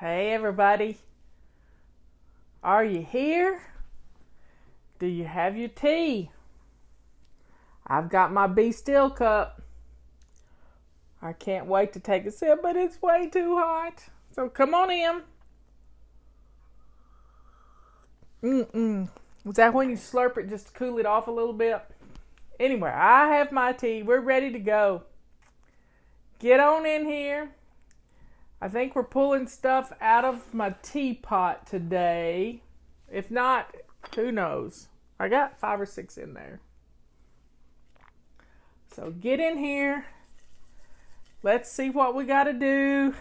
Hey everybody, are you here? Do you have your tea? I've got my Be Still cup. I can't wait to take a sip, but it's way too hot. So come on in. Is that when you slurp it just to cool it off a little bit? Anyway, I have my tea. We're ready to go. Get on in here. I think we're pulling stuff out of my teapot today. If not, who knows? I got 5 or 6 in there. So get in here. Let's see what we got to do.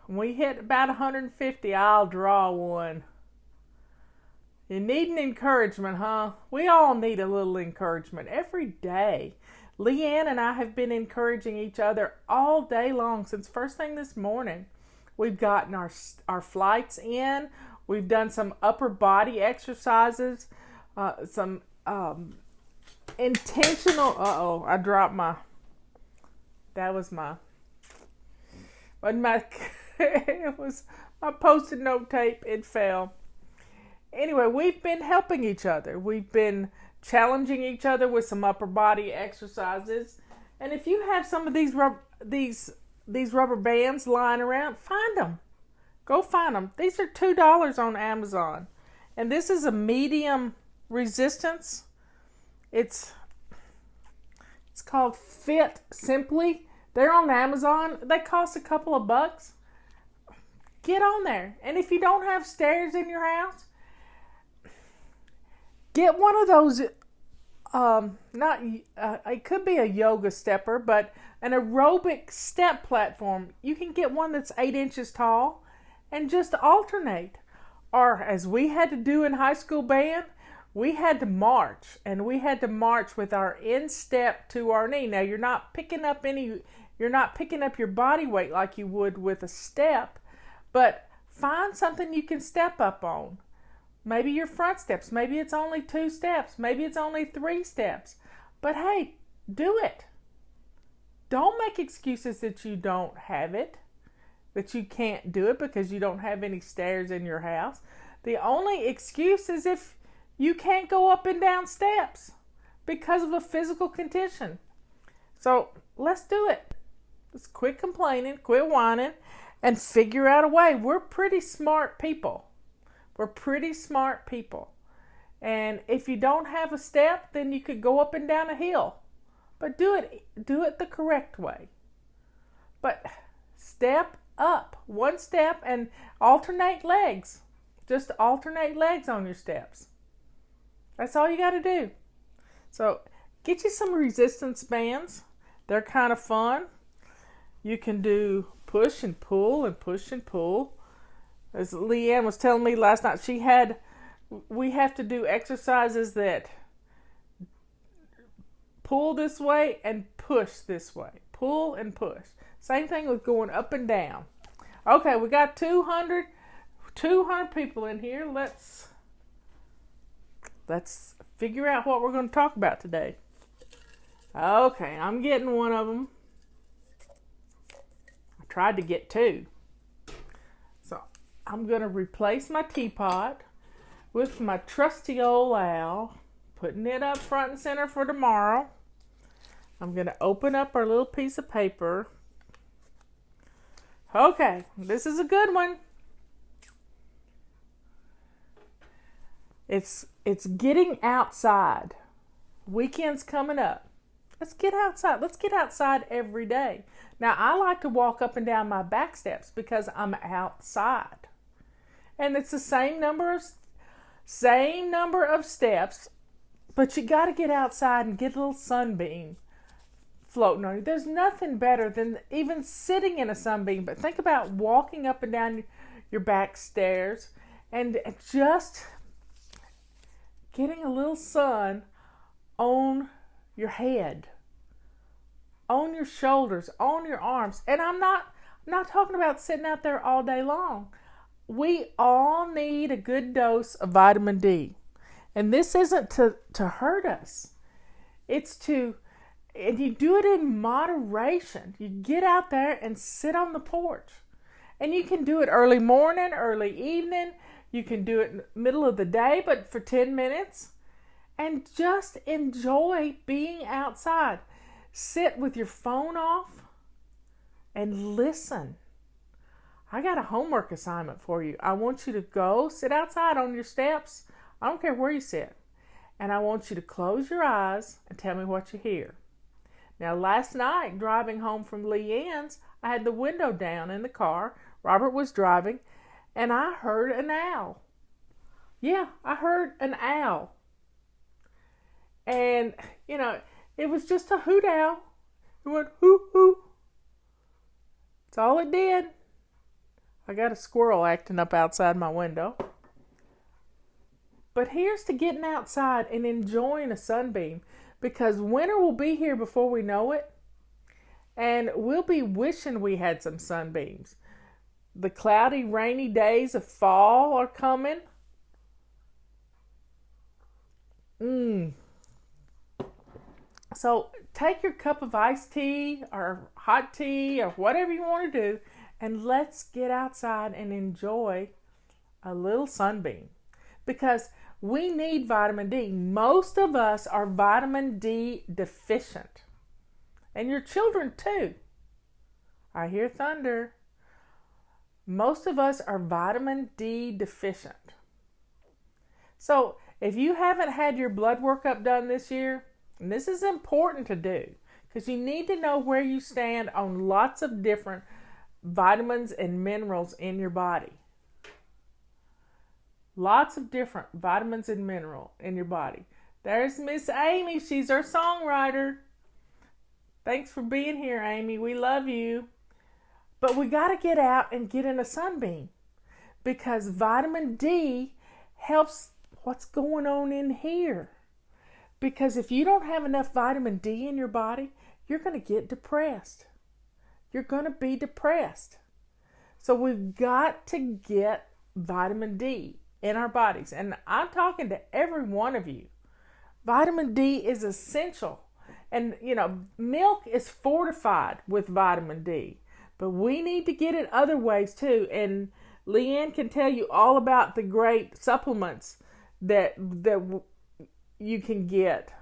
When we hit about 150, I'll draw one. You need an encouragement, huh? We all need a little encouragement every day. Leanne and I have been encouraging each other all day long since first thing this morning. We've gotten our flights in. We've done some upper body exercises, some intentional. I dropped my. That was my. Wasn't my. It was my Post-it note tape. It fell. Anyway, we've been helping each other. We've been challenging each other with some upper body exercises. And if you have some of these rubber bands lying around, find them. Go find them. These are $2 on Amazon. And this is a medium resistance. It's called Fit Simply. They're on Amazon. They cost a couple of bucks. Get on there. And if you don't have stairs in your house, get one of those, it could be a yoga stepper, but an aerobic step platform. You can get one that's 8 inches tall and just alternate. Or as we had to do in high school band, we had to march, and we had to march with our instep to our knee. Now you're not picking up your body weight like you would with a step, but find something you can step up on. Maybe your front steps. Maybe it's only 2 steps. Maybe it's only 3 steps. But hey, do it. Don't make excuses that you don't have it, that you can't do it because you don't have any stairs in your house. The only excuse is if you can't go up and down steps because of a physical condition. So let's do it. Let's quit complaining, quit whining, and figure out a way. We're pretty smart people. We're pretty smart people. And if you don't have a step, then you could go up and down a hill. But do it the correct way. But step up, 1 step, and alternate legs. Just alternate legs on your steps. That's all you got to do. So get you some resistance bands. They're kind of fun. You can do push and pull and push and pull. As Leanne was telling me last night, we have to do exercises that pull this way and push this way. Pull and push. Same thing with going up and down. Okay, we got 200 people in here. Let's figure out what we're going to talk about today. Okay, I'm getting one of them. I tried to get 2. So I'm going to replace my teapot with my trusty old owl, putting it up front and center for tomorrow. I'm going to open up our little piece of paper. Okay, this is a good one. It's getting outside. Weekend's coming up. Let's get outside. Let's get outside every day. Now, I like to walk up and down my back steps because I'm outside. And it's the same number of steps, but you got to get outside and get a little sunbeam floating on you. There's nothing better than even sitting in a sunbeam, but think about walking up and down your back stairs and just getting a little sun on your head, on your shoulders, on your arms. And I'm not talking about sitting out there all day long. We all need a good dose of vitamin D. And this isn't to hurt us. And you do it in moderation. You get out there and sit on the porch And you can do it early morning, early evening. You can do it in the middle of the day, but for 10 minutes. And just enjoy being outside. Sit with your phone off and listen. I got a homework assignment for you. I want you to go sit outside on your steps. I don't care where you sit. And I want you to close your eyes and tell me what you hear. Now, last night, driving home from Leanne's, I had the window down in the car. Robert was driving, and I heard an owl. Yeah, I heard an owl. And, it was just a hoot owl. It went hoo hoo. That's all it did. I got a squirrel acting up outside my window. But here's to getting outside and enjoying a sunbeam, because winter will be here before we know it, and we'll be wishing we had some sunbeams. The cloudy, rainy days of fall are coming. So take your cup of iced tea or hot tea or whatever you want to do, and let's get outside and enjoy a little sunbeam, because we need vitamin D. Most of us are vitamin D deficient. And your children too. I hear thunder. Most of us are vitamin D deficient. So if you haven't had your blood workup done this year, and this is important to do, because you need to know where you stand on lots of different vitamins and minerals in your body. Lots of different vitamins and minerals in your body. There's Miss Amy. She's our songwriter. Thanks for being here, Amy. We love you. But we got to get out and get in a sunbeam, because vitamin D helps what's going on in here. Because if you don't have enough vitamin D in your body, you're going to get depressed. You're going to be depressed. So we've got to get vitamin D in our bodies. And I'm talking to every one of you. Vitamin D is essential. And, milk is fortified with vitamin D. But we need to get it other ways too. And Leanne can tell you all about the great supplements that you can get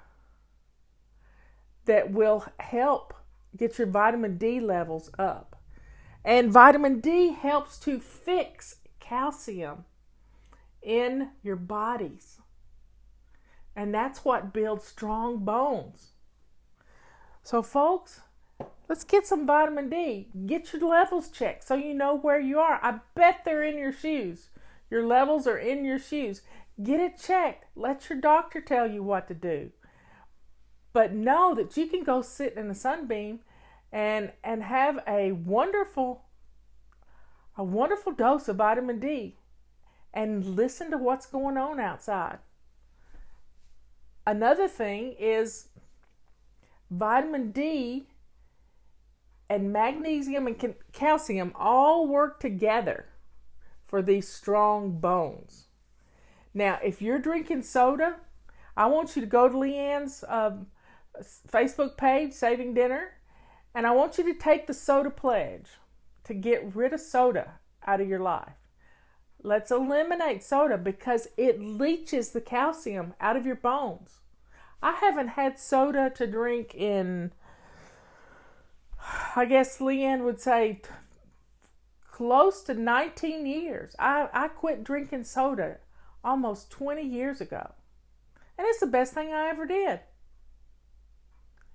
that will help get your vitamin D levels up. And vitamin D helps to fix calcium in your bodies. And that's what builds strong bones. So folks, let's get some vitamin D. Get your levels checked so you know where you are. I bet they're in your shoes. Your levels are in your shoes. Get it checked. Let your doctor tell you what to do. But know that you can go sit in a sunbeam and have a wonderful dose of vitamin D and listen to what's going on outside. Another thing is vitamin D and magnesium and calcium all work together for these strong bones. Now, if you're drinking soda, I want you to go to Leanne's Facebook page, Saving Dinner, and I want you to take the soda pledge to get rid of soda out of your life. Let's eliminate soda because it leaches the calcium out of your bones. I haven't had soda to drink in, I guess Leanne would say, close to 19 years. I quit drinking soda almost 20 years ago. And it's the best thing I ever did.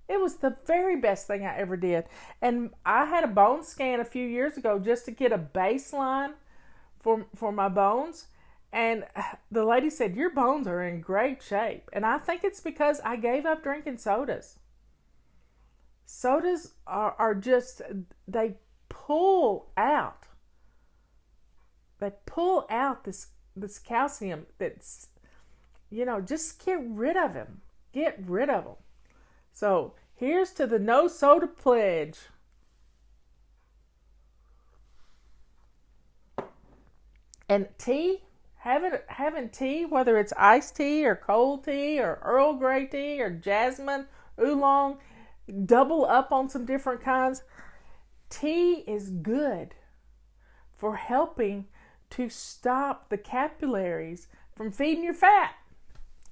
It was the very best thing I ever did. And I had a bone scan a few years ago just to get a baseline for my bones. And the lady said, your bones are in great shape. And I think it's because I gave up drinking sodas. Sodas are just, they pull out this calcium that's, just get rid of them. Get rid of them. So here's to the no soda pledge. And tea, having tea, whether it's iced tea or cold tea or Earl Grey tea or jasmine, oolong, double up on some different kinds. Tea is good for helping to stop the capillaries from feeding your fat.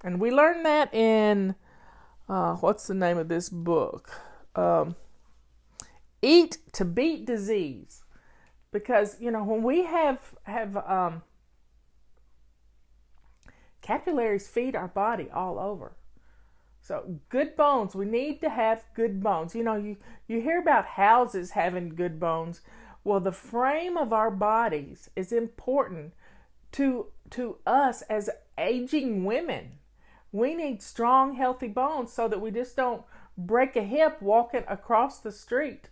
And we learned that in, what's the name of this book? Eat to Beat Disease. Because, when we have capillaries feed our body all over. So good bones, we need to have good bones. You hear about houses having good bones. Well, the frame of our bodies is important to us as aging women. We need strong, healthy bones so that we just don't break a hip walking across the street,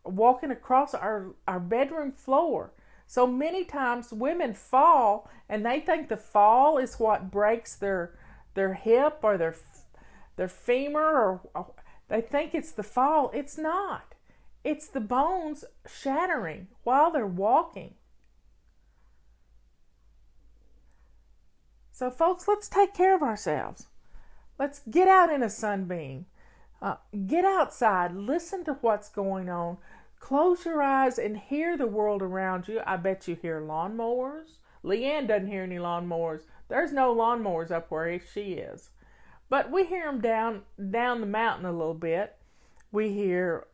walking across our bedroom floor. So many times women fall and they think the fall is what breaks their hip or their femur, or they think it's the fall. It's not. It's the bones shattering while they're walking. So folks, let's take care of ourselves. Let's get out in a sunbeam. Get outside. Listen to what's going on. Close your eyes and hear the world around you. I bet you hear lawnmowers. Leanne doesn't hear any lawnmowers. There's no lawnmowers up where she is. But we hear them down the mountain a little bit. We hear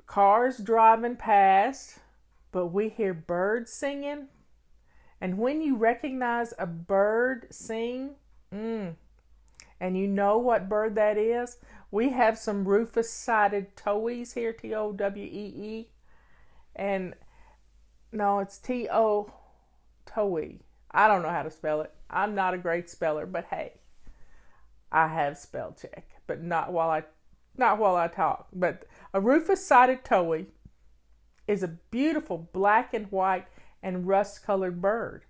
cars driving past, but we hear birds singing. And when you recognize a bird sing, and you know what bird that is, we have some rufous-sided towies here, T-O-W-E-E. And no, it's T-O, towee. I don't know how to spell it. I'm not a great speller, but hey, I have spell check, but not while I talk. But a rufous-sided towee is a beautiful black and white and rust-colored bird.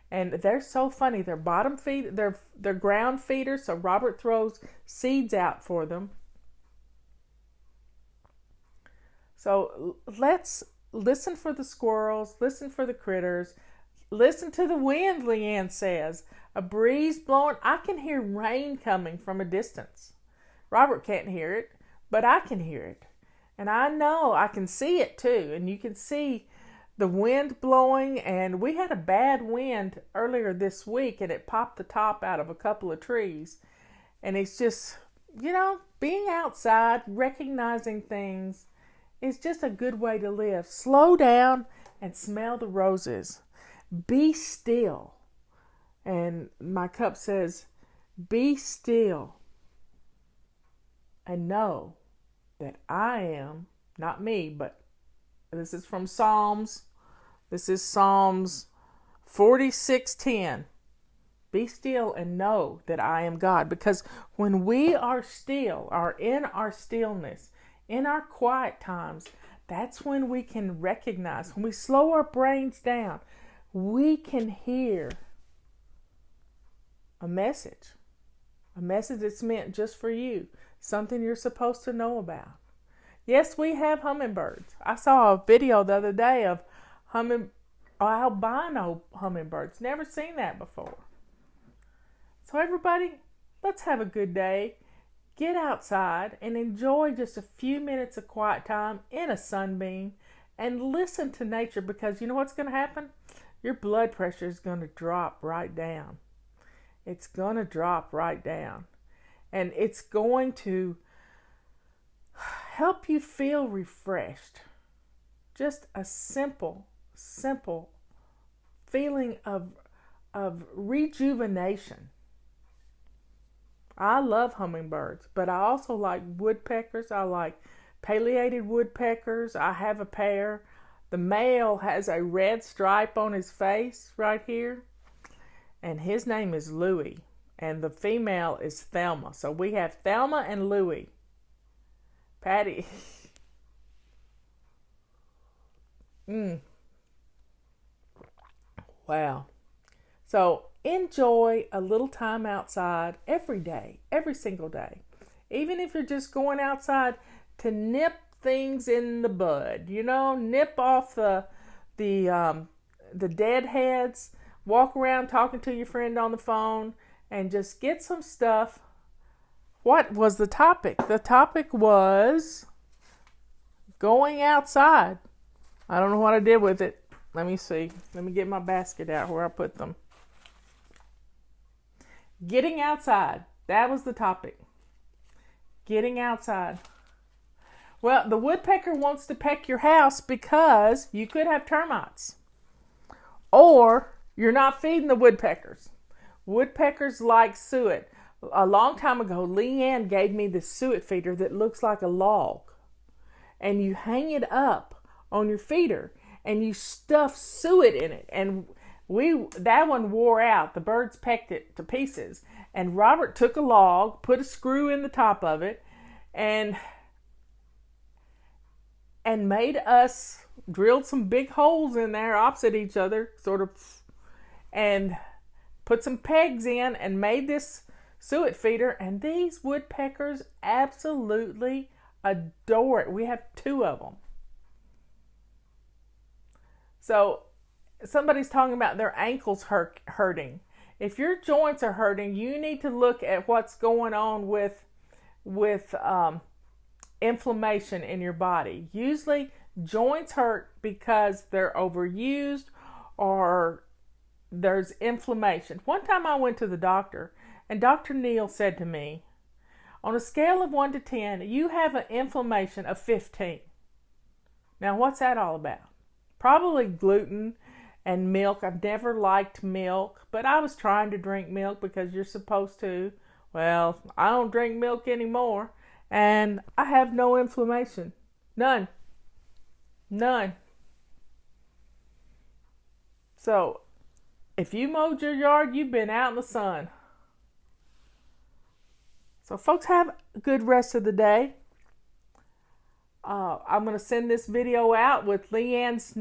And they're so funny. They're bottom feed. They're ground feeders. So Robert throws seeds out for them. So let's listen for the squirrels. Listen for the critters. Listen to the wind, Leanne says. A breeze blowing. I can hear rain coming from a distance. Robert can't hear it, but I can hear it. And I know I can see it too. And you can see the wind blowing, and we had a bad wind earlier this week, and it popped the top out of a couple of trees. And it's just, being outside, recognizing things is just a good way to live. Slow down and smell the roses. Be still. And my cup says, be still and know that I am, not me, but this is from Psalms. This is Psalms 46:10. Be still and know that I am God. Because when we are still, are in our stillness, in our quiet times, that's when we can recognize. When we slow our brains down, we can hear a message that's meant just for you, something you're supposed to know about. Yes, we have hummingbirds. I saw a video the other day of albino hummingbirds. Never seen that before. So everybody, let's have a good day. Get outside and enjoy just a few minutes of quiet time in a sunbeam and listen to nature, because you know what's going to happen? Your blood pressure is going to drop right down. It's going to drop right down. And it's going to help you feel refreshed. Just a simple feeling of rejuvenation. I love hummingbirds, but I also like woodpeckers. I like pileated woodpeckers. I have a pair. The male has a red stripe on his face right here, and his name is Louie, and the female is Thelma. So we have Thelma and Louie. Patty. Wow. So enjoy a little time outside every day, every single day. Even if you're just going outside to nip things in the bud, nip off the deadheads, walk around talking to your friend on the phone, and just get some stuff. What was the topic? The topic was Going outside. I don't know what I did with it. Let me see. Let me get my basket out where I put them. Getting outside. That was the topic. Getting outside. Well, the woodpecker wants to peck your house because you could have termites. Or you're not feeding the woodpeckers. Woodpeckers like suet. A long time ago, Leanne gave me this suet feeder that looks like a log. And you hang it up on your feeder and you stuff suet in it. And that one wore out. The birds pecked it to pieces. And Robert took a log, put a screw in the top of it, and made us, drilled some big holes in there opposite each other, sort of, and put some pegs in and made this suet feeder. And these woodpeckers absolutely adore it. We have 2 of them. So somebody's talking about their ankles hurting. If your joints are hurting, you need to look at what's going on with inflammation in your body. Usually joints hurt because they're overused or there's inflammation. One time I went to the doctor and Dr. Neal said to me, on a scale of 1 to 10, you have an inflammation of 15. Now what's that all about? Probably gluten and milk. I've never liked milk, but I was trying to drink milk because you're supposed to. Well, I don't drink milk anymore, and I have no inflammation. None. So, if you mowed your yard, you've been out in the sun. So, folks, have a good rest of the day. I'm going to send this video out with Leanne's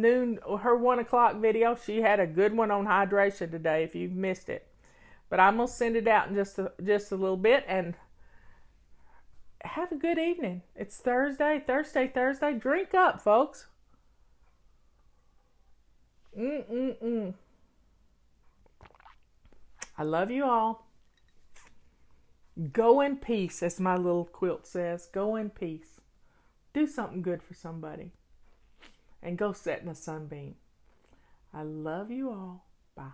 her 1 o'clock video. She had a good one on hydration today if you've missed it. But I'm going to send it out in just a little bit, and have a good evening. It's Thursday. Drink up, folks. I love you all. Go in peace, as my little quilt says. Go in peace. Do something good for somebody. And go sit in a sunbeam. I love you all. Bye.